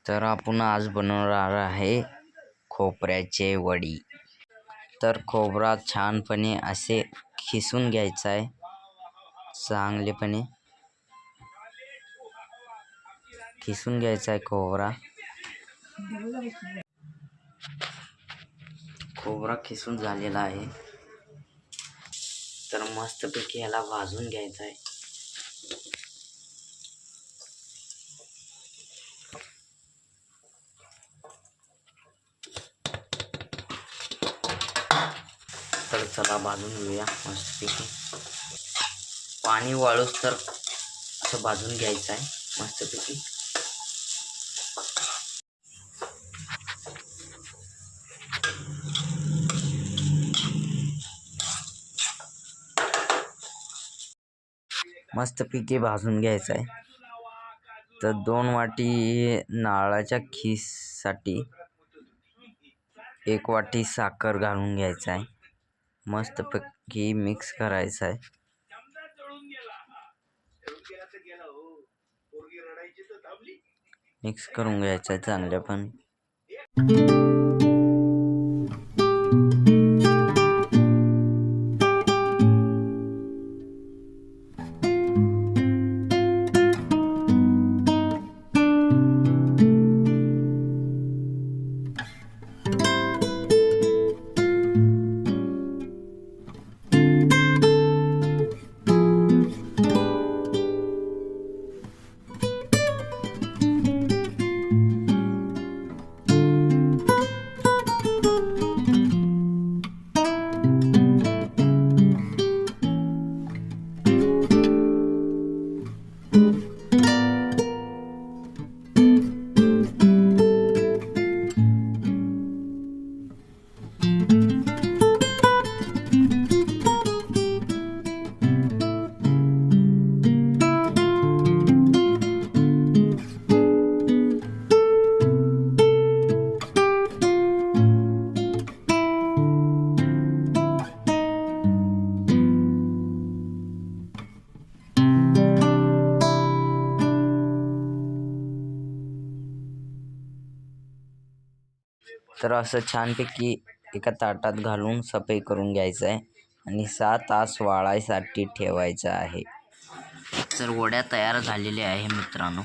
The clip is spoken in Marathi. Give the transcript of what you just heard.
तर आपण आज बनवणार आहे खोबऱ्याचे वडी। तर खोबरा छानपणे असे खिसून घ्यायचा आहे, चांगलेपणे खिसून घ्यायचा आहे खोबरा। खोबरा खिसून झालेला आहे, तर मस्तपैकी याला भाजून घ्यायचा आहे। तर चला भाजून घेऊया मस्तपैकी। पाणी वाळूस तर असं भाजून घ्यायचं आहे मस्तपैकी। मस्तपैकी भाजून घ्यायचं आहे। तर 2 वाटी नारळाच्या खीससाठी 1 वाटी साखर घालून घ्यायचं आहे। मस्तपैकी मिक्स करायचं आहे। मिक्स करून घ्यायचं आहे चांगल्यापणे। तर असं छानपैकी एका ताटात घालून सफाई करून घ्यायचं आहे आणि 6 तास वाळायसाठी ठेवायचं आहे। तर वड्या तयार झालेल्या आहे मित्रांनो।